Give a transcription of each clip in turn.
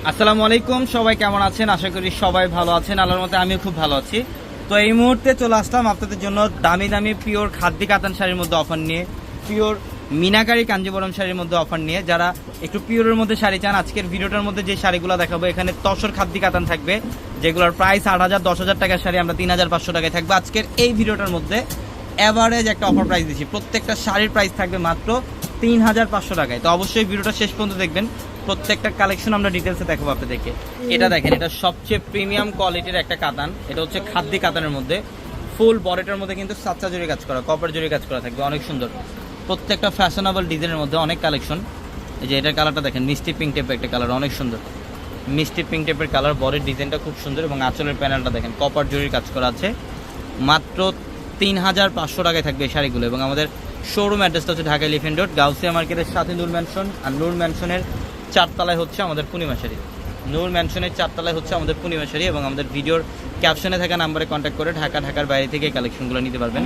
আসসালামু আলাইকুম, সবাই কেমন আছেন? আশা করি সবাই ভালো আছেন। আল্লাহর মতে আমিও খুব ভালো আছি। তো এই মুহূর্তে চলে আসলাম আপনাদের জন্য দামি দামি পিওর খাদ্য কাতান শাড়ির মধ্যে অফার নিয়ে, পিওর মিনাকারি কাঞ্জিবরম শাড়ির মধ্যে অফার নিয়ে। যারা একটু পিওরের মধ্যে শাড়ি চান, আজকের ভিডিওটার মধ্যে যে শাড়িগুলো দেখাবো এখানে তসর খাদ্য কাতান থাকবে, যেগুলোর প্রাইস 8,000 10,000 টাকার শাড়ি আমরা 3,500 টাকায় থাকবে। আজকের এই ভিডিওটার মধ্যে অ্যাভারেজ একটা অফার প্রাইস দিচ্ছি, প্রত্যেকটা শাড়ির প্রাইস থাকবে মাত্র 3,500 টাকায়। তো অবশ্যই ভিডিওটা শেষ পর্যন্ত দেখবেন, প্রত্যেকটা কালেকশন আমরা ডিটেলসে দেখাবো আপনাদেরকে। এটা দেখেন, এটা সবচেয়ে প্রিমিয়াম কোয়ালিটির একটা কাতান। এটা হচ্ছে খাদ্য কাতানের মধ্যে ফুল বডিটার মধ্যে কিন্তু সাচ্চা জরি কাজ করা, কপার জরি কাজ করা থাকবে, অনেক সুন্দর। প্রত্যেকটা ফ্যাশনেবল ডিজাইনের মধ্যে অনেক কালেকশন। এই যে এটার কালারটা দেখেন, মিষ্টি পিঙ্ক টাইপের একটা কালার, অনেক সুন্দর মিষ্টি পিঙ্ক টাইপের কালার। বডির ডিজাইনটা খুব সুন্দর এবং আঁচলের প্যানেলটা দেখেন কপার জরির কাজ করা আছে। মাত্র 3,500 টাকায় থাকবে এই শাড়িগুলো। এবং আমাদের শোরুম অ্যাড্রেসটা হচ্ছে ঢাকা এলিফ্যান্ট রোড, গাউসিয়া মার্কেটের সাথে নূর ম্যানশন। আর নূর ম্যানশনের 4 তলায় হচ্ছে আমাদের পূর্ণিমা শাড়ি। নূর ম্যানশনের 4 তলায় হচ্ছে আমাদের পূর্ণিমা শাড়ি। এবং আমাদের ভিডিওর ক্যাপশনে থাকা নাম্বারে কন্ট্যাক্ট করে ঢাকার বাইরে থেকে কালেকশনগুলো নিতে পারবেন।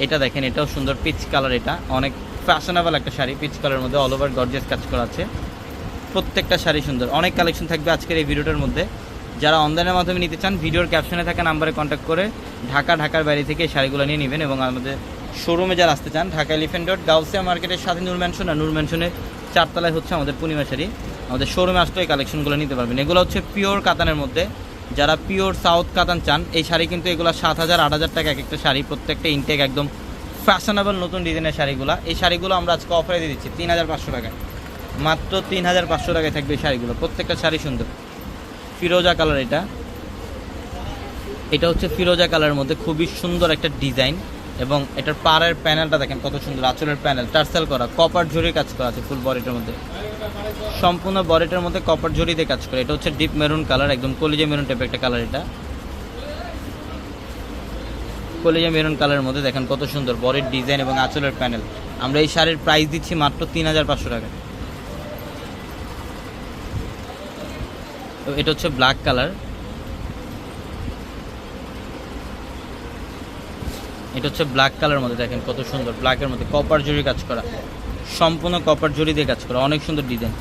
এটা দেখেন, এটাও সুন্দর পিচ কালার, এটা অনেক ফ্যাশনেবল একটা শাড়ি, পিচ কালারের মধ্যে অল ওভার গর্জিয়াস কাজ করা আছে। প্রত্যেকটা শাড়ি সুন্দর, অনেক কালেকশন থাকবে আজকের এই ভিডিওটার মধ্যে। যারা অনলাইনের মাধ্যমে নিতে চান, ভিডিওর ক্যাপশনে থাকা নাম্বারে কন্ট্যাক্ট করে ঢাকার বাইরে থেকে এই শাড়িগুলো নিয়ে নেবেন। এবং আমাদের শোরুমে যারা আসতে চান, ঢাকা এলিফ্যান্ট রোড, গাউসিয়া মার্কেটের সাথে নূর ম্যানশন। আর নূর ম্যানশনের 4 তলায় হচ্ছে আমাদের পূর্ণিমা শাড়ি। আমাদের শোরুমে আসলে এই কালেকশনগুলো নিতে পারবেন। এগুলো হচ্ছে পিওর কাতানের মধ্যে। যারা পিওর সাউথ কাতান চান, এই শাড়ি কিন্তু এগুলো 7,000 8,000 টাকা এক একটা শাড়ি, প্রত্যেকটা ইনটেক একদম ফ্যাশনেবল নতুন ডিজাইনের শাড়িগুলো। এই শাড়িগুলো আমরা আজকে অফারে দিয়ে দিচ্ছি 3,500 টাকায়, মাত্র 3,500 টাকায় থাকবে এই শাড়িগুলো। প্রত্যেকটা শাড়ি সুন্দর। ফিরোজা কালার, এটা হচ্ছে ফিরোজা কালারের মধ্যে খুবই সুন্দর একটা ডিজাইন। এবং এটার পাড়ের প্যানেলটা দেখেন কত সুন্দর, আঁচলের প্যানেল টার্সেল করা, কপার জরির কাজ করা আছে ফুল বডিটার মধ্যে, সম্পূর্ণ বডিটার মধ্যে কপার জরি দিয়ে কাজ করে। এটা হচ্ছে ডিপ মেরুন কালার, একদম কলিজা মেরুন টাইপের একটা কালার। এটা কলিজা মেরুন কালারের মধ্যে দেখেন কত সুন্দর বডির ডিজাইন এবং আঁচলের প্যানেল। আমরা এই শাড়ির প্রাইস দিচ্ছি মাত্র 3,500 টাকা। তো এটা হচ্ছে ব্ল্যাক কালার, এটা হচ্ছে ব্ল্যাক কালারের মধ্যে দেখেন কত সুন্দর, ব্ল্যাকের মধ্যে কপার জরি কাজ করা, সম্পূর্ণ কপার জরি দিয়ে কাজ করা, অনেক সুন্দর ডিজাইন।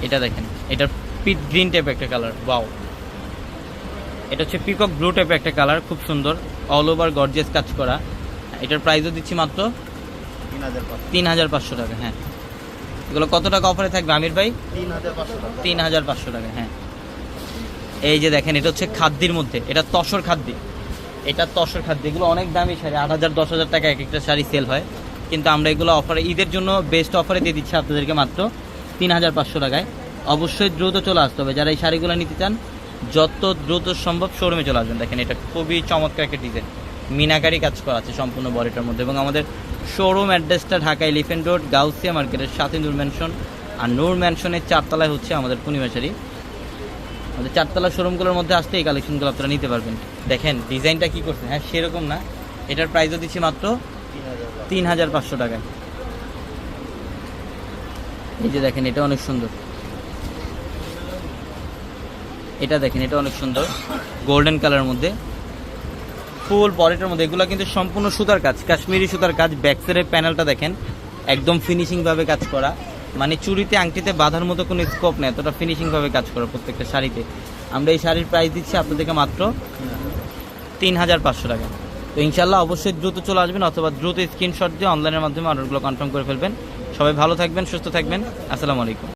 এটা দেখেন, এটা পিট গ্রিন টাইপের একটা কালার, ওয়াও। এটা হচ্ছে পিকক ব্লু টাইপের একটা কালার, খুব সুন্দর, অল ওভার গর্জিয়াস কাজ করা। এটার প্রাইসও দিচ্ছি মাত্র 3,500 টাকা। হ্যাঁ, এগুলো কত টাকা অফারে থাকবে আমির ভাই? 3,500 টাকা। হ্যাঁ, এই যে দেখেন, এটা হচ্ছে খাদ্যের মধ্যে, এটা তসর খাদ্য, এটা তসর খাদ্য। এগুলো অনেক দামি শাড়ি, 8,000 10,000 টাকা এক একটা শাড়ি সেল হয়, কিন্তু আমরা এগুলো অফারে, ঈদের জন্য বেস্ট অফারে দিয়ে দিচ্ছি আপনাদেরকে মাত্র 3,500 টাকায়। অবশ্যই দ্রুত চলে আসতে হবে যারা এই শাড়িগুলো নিতে চান, যত দ্রুত সম্ভব শোরুমে চলে আসবেন। দেখেন, এটা খুবই চমৎকার একটা ডিজাইন, মিনাকারি কাজ করা আছে সম্পূর্ণ বডিটার মধ্যে। এবং আমাদের শোরুম অ্যাড্রেসটা ঢাকা এলিফ্যান্ট রোড, গাউসিয়া মার্কেটের সাথে নূর ম্যানশন। আর নূর ম্যানশনের 4 তলায় হচ্ছে আমাদের পূর্ণিমা শাড়ি। আমাদের 4 তলা শোরুমগুলোর মধ্যে আসতে এই কালেকশনগুলো আপনারা নিতে পারবেন। দেখেন ডিজাইনটা কি করছে, হ্যাঁ সেরকম না, এটার প্রাইসও দিচ্ছি মাত্র 3,500 টাকায়। এই যে দেখেন, এটা অনেক সুন্দর, এটা দেখেন, এটা অনেক সুন্দর গোল্ডেন কালারের মধ্যে ফুল বডিটার মধ্যে। এগুলো কিন্তু সম্পূর্ণ সুতার কাজ, কাশ্মীরি সুতার কাজ। ব্যাকসাইডের প্যানেলটা দেখেন একদম ফিনিশিংভাবে কাজ করা, মানে চুড়িতে আংটিতে বাঁধার মতো কোনো স্কোপ নেই, এতটা ফিনিশিংভাবে কাজ করা প্রত্যেকটা শাড়িতে। আমরা এই শাড়ির প্রাইস দিচ্ছি আপনাদেরকে মাত্র 3,500 টাকা। তো ইনশাল্লাহ অবশ্যই দ্রুত চলে আসবেন, অথবা দ্রুত স্ক্রিনশট দিয়ে অনলাইনের মাধ্যমে অর্ডারগুলো কনফার্ম করে ফেলবেন। সবাই ভালো থাকবেন, সুস্থ থাকবেন। আসসালামু আলাইকুম।